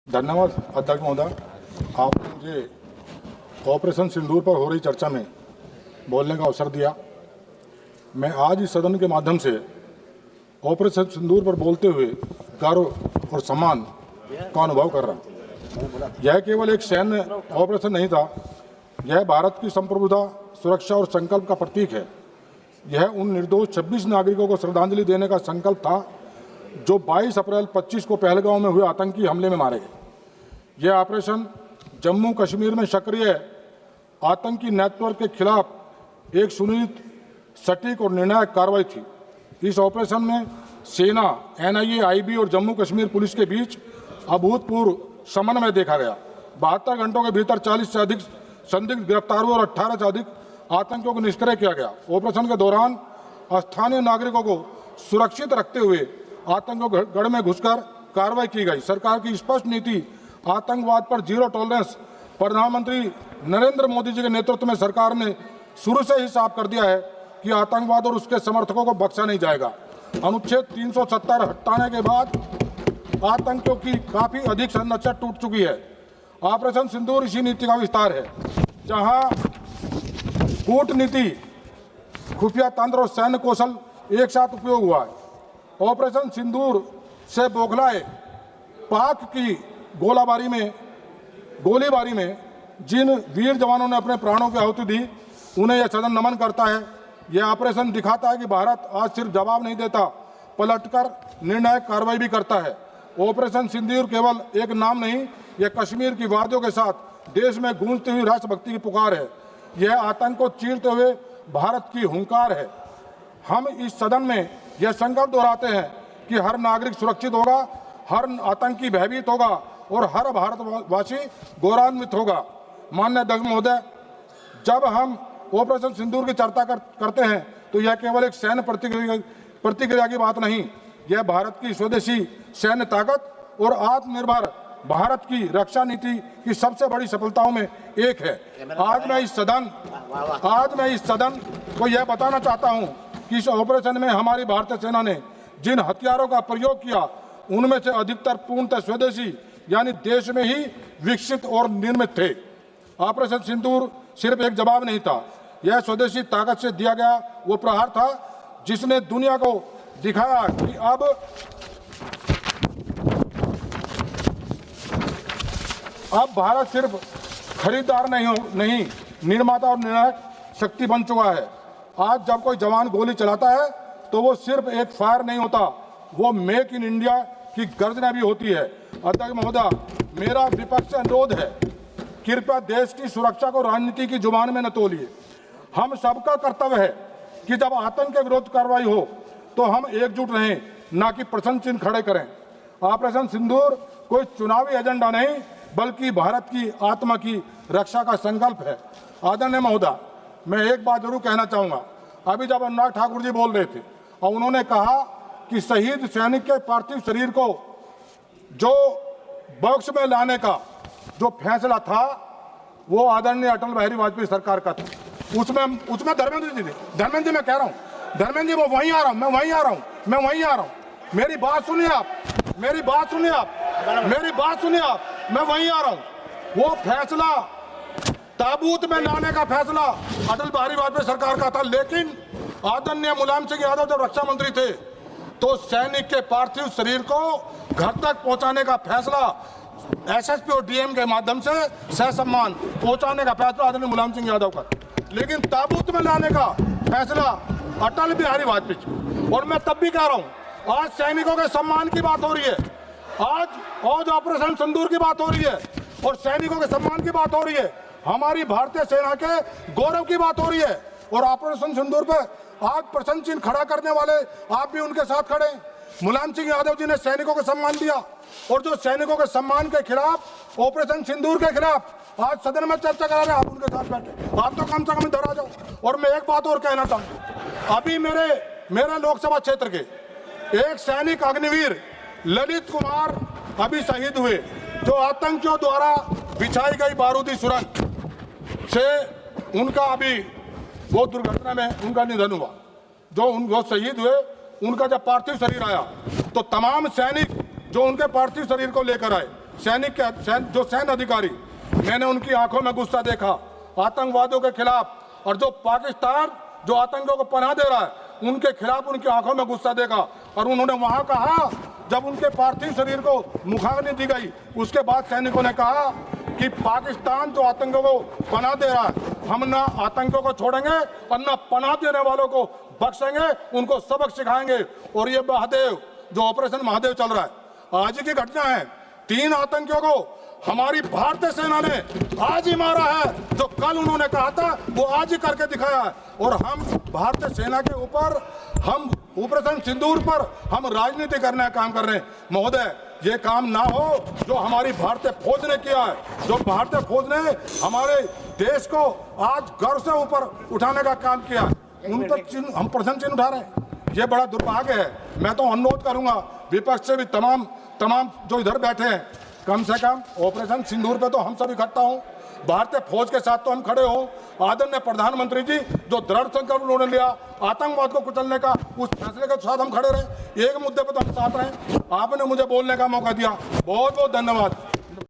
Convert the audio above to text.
धन्यवाद अध्यक्ष महोदय। आपने मुझे ऑपरेशन सिंदूर पर हो रही चर्चा में बोलने का अवसर दिया। मैं आज इस सदन के माध्यम से ऑपरेशन सिंदूर पर बोलते हुए गर्व और सम्मान का अनुभव कर रहा हूँ। यह केवल एक सैन्य ऑपरेशन नहीं था, यह भारत की संप्रभुता, सुरक्षा और संकल्प का प्रतीक है। यह उन निर्दोष 26 नागरिकों को श्रद्धांजलि देने का संकल्प था जो 22 अप्रैल 25 को पहलगांव में हुए आतंकी हमले में मारे गए। यह ऑपरेशन जम्मू कश्मीर में सक्रिय आतंकी नेटवर्क के खिलाफ एक सुनिश्चित, सटीक और निर्णायक कार्रवाई थी। इस ऑपरेशन में सेना, एनआईए, आईबी और जम्मू कश्मीर पुलिस के बीच अभूतपूर्व समन्वय देखा गया। 72 घंटों के भीतर 40 से अधिक संदिग्ध गिरफ्तार हुए और 18 से अधिक आतंकियों को निष्क्रिय किया गया। ऑपरेशन के दौरान स्थानीय नागरिकों को सुरक्षित रखते हुए आतंकियों के गढ़ में घुसकर कार्रवाई की गई। सरकार की स्पष्ट नीति आतंकवाद पर जीरो टॉलरेंस। प्रधानमंत्री नरेंद्र मोदी जी के नेतृत्व में सरकार ने शुरू से ही साफ कर दिया है कि आतंकवाद और उसके समर्थकों को बख्शा नहीं जाएगा। अनुच्छेद 370 हटाने के बाद आतंकियों की काफी अधिक संरचना टूट चुकी है। ऑपरेशन सिंदूर इसी नीति का विस्तार है, जहां कूटनीति, खुफिया तंत्र और सैन्य कौशल एक साथ उपयोग हुआ है। ऑपरेशन सिंदूर से बौखलाए पाक की गोलीबारी में जिन वीर जवानों ने अपने प्राणों की आहुति दी, उन्हें यह सदन नमन करता है। यह ऑपरेशन दिखाता है कि भारत आज सिर्फ जवाब नहीं देता, पलटकर निर्णायक कार्रवाई भी करता है। ऑपरेशन सिंदूर केवल एक नाम नहीं, यह कश्मीर की वादियों के साथ देश में गूंजती हुई राष्ट्रभक्ति की पुकार है। यह आतंक को चीरते हुए भारत की हुंकार है। हम इस सदन में यह संकल्प दोहराते हैं कि हर नागरिक सुरक्षित होगा, हर आतंकी भयभीत होगा और हर भारतवासी गौरवान्वित होगा। माननीय अध्यक्ष महोदय, जब हम ऑपरेशन सिंदूर की चर्चा करते हैं तो यह केवल एक सैन्य प्रतिक्रिया की बात नहीं, यह भारत की स्वदेशी सैन्य ताकत और आत्मनिर्भर भारत की रक्षा नीति की सबसे बड़ी सफलताओं में एक है। आज मैं इस सदन को यह बताना चाहता हूं कि इस ऑपरेशन में हमारी भारतीय सेना ने जिन हथियारों का प्रयोग किया, उनमें से अधिकतर पूर्णतः स्वदेशी यानी देश में ही विकसित और निर्मित थे। ऑपरेशन सिंदूर सिर्फ एक जवाब नहीं था, यह स्वदेशी ताकत से दिया गया वो प्रहार था जिसने दुनिया को दिखाया कि अब भारत सिर्फ खरीदार नहीं, निर्माता और निर्णायक शक्ति बन चुका है। आज जब कोई जवान गोली चलाता है तो वो सिर्फ एक फायर नहीं होता, वो मेक इन इंडिया की गर्जना भी होती है। अध्यक्ष महोदय, मेरा विपक्ष से अनुरोध है, कृपया देश की सुरक्षा को राजनीति की जुबान में न तोलिए। हम सबका कर्तव्य है कि जब आतंक के विरुद्ध कार्रवाई हो तो हम एकजुट रहें, ना कि प्रश्न चिन्ह खड़े करें। ऑपरेशन सिंदूर कोई चुनावी एजेंडा नहीं, बल्कि भारत की आत्मा की रक्षा का संकल्प है। आदरणीय महोदय, मैं एक बात जरूर कहना चाहूंगा। अभी जब अनुराग ठाकुर जी बोल रहे थे और उन्होंने कहा कि शहीद सैनिक के पार्थिव शरीर को जो बॉक्स में लाने का जो फैसला था वो आदरणीय अटल बिहारी वाजपेयी सरकार का था। उसमें धर्मेंद्र जी मैं कह रहा हूँ, धर्मेंद्र जी मैं वहीं आ रहा हूँ। मेरी बात सुनिए आप, मैं वहीं आ रहा हूँ। वो फैसला ताबूत में लाने का फैसला अटल बिहारी वाजपेयी सरकार का था, लेकिन आदरणीय मुलायम सिंह यादव जब रक्षा मंत्री थे तो सैनिक के पार्थिव शरीर को घर तक पहुंचाने का फैसला एसएसपी और डीएम के माध्यम से सहसम्मान पहुंचाने का फैसला आदरणीय मुलायम सिंह यादव का, लेकिन ताबूत में लाने का फैसला अटल बिहारी वाजपेयी। और मैं तब भी कह रहा हूं, आज सैनिकों के सम्मान की बात हो रही है, आज ऑपरेशन सिंदूर की बात हो रही है और सैनिकों के सम्मान की बात हो रही है, हमारी भारतीय सेना के गौरव की बात हो रही है। और ऑपरेशन सिंदूर पे आज प्रश्न चिन्ह खड़ा करने वाले आप भी उनके साथ खड़े। मुलायम सिंह यादव जी ने सैनिकों को सम्मान दिया और जो सैनिकों के सम्मान के खिलाफ, ऑपरेशन सिंदूर के खिलाफ आज सदन में चर्चा करा रहे, आप उनके साथ बैठे, आप तो कम से कम इधर आ जाओ। और मैं एक बात और कहना चाहूंगा, अभी मेरे लोकसभा क्षेत्र के एक सैनिक अग्निवीर ललित कुमार अभी शहीद हुए, जो आतंकियों द्वारा बिछाई गई बारूदी सुरंग से उनका अभी वो दुर्घटना में उनका निधन हुआ। जो शहीद हुए, उनका जब पार्थिव शरीर आया तो तमाम सैनिक जो उनके पार्थिव शरीर को लेकर आए, सैनिक जो सैन्य अधिकारी, मैंने उनकी आंखों में गुस्सा देखा आतंकवादियों के खिलाफ, और जो पाकिस्तान जो आतंकियों को पनाह दे रहा है उनके खिलाफ उनकी आंखों में गुस्सा देखा। और उन्होंने वहां कहा, जब उनके पार्थिव शरीर को मुखाग्नि दी गई, उसके बाद सैनिकों ने कहा कि पाकिस्तान जो आतंकियों को पनाह दे रहा है, हम ना आतंकियों को छोड़ेंगे और ना पनाह देने वालों को बख्शेंगे, उनको सबक सिखाएंगे। और ये महादेव जो ऑपरेशन महादेव चल रहा है, आज की घटना है, 3 आतंकियों को हमारी भारतीय सेना ने आज ही मारा है। जो कल उन्होंने कहा था वो आज ही करके दिखाया है। और हम भारतीय सेना के ऊपर, हम ऑपरेशन सिंदूर पर हम राजनीति करने का काम कर रहे हैं। महोदय, ये काम ना हो जो हमारी भारतीय फौज ने किया है, जो भारतीय फौज ने हमारे देश को आज गर्व से ऊपर उठाने का काम किया, उन पर हम प्रश्न चिन्ह उठा रहे हैं। ये बड़ा दुर्भाग्य है। मैं तो अनुरोध करूंगा विपक्ष से भी, तमाम जो इधर बैठे हैं, कम से कम ऑपरेशन सिंदूर पे तो हम सब इकट्ठा हों, भारतीय फौज के साथ तो हम खड़े हों। आदरणीय प्रधानमंत्री जी जो दृढ़ संकल्प उन्होंने लिया आतंकवाद को कुचलने का, उस फैसले के साथ हम खड़े रहे। एक मुद्दे पर तो हम साथ रहे। आपने मुझे बोलने का मौका दिया, बहुत बहुत धन्यवाद।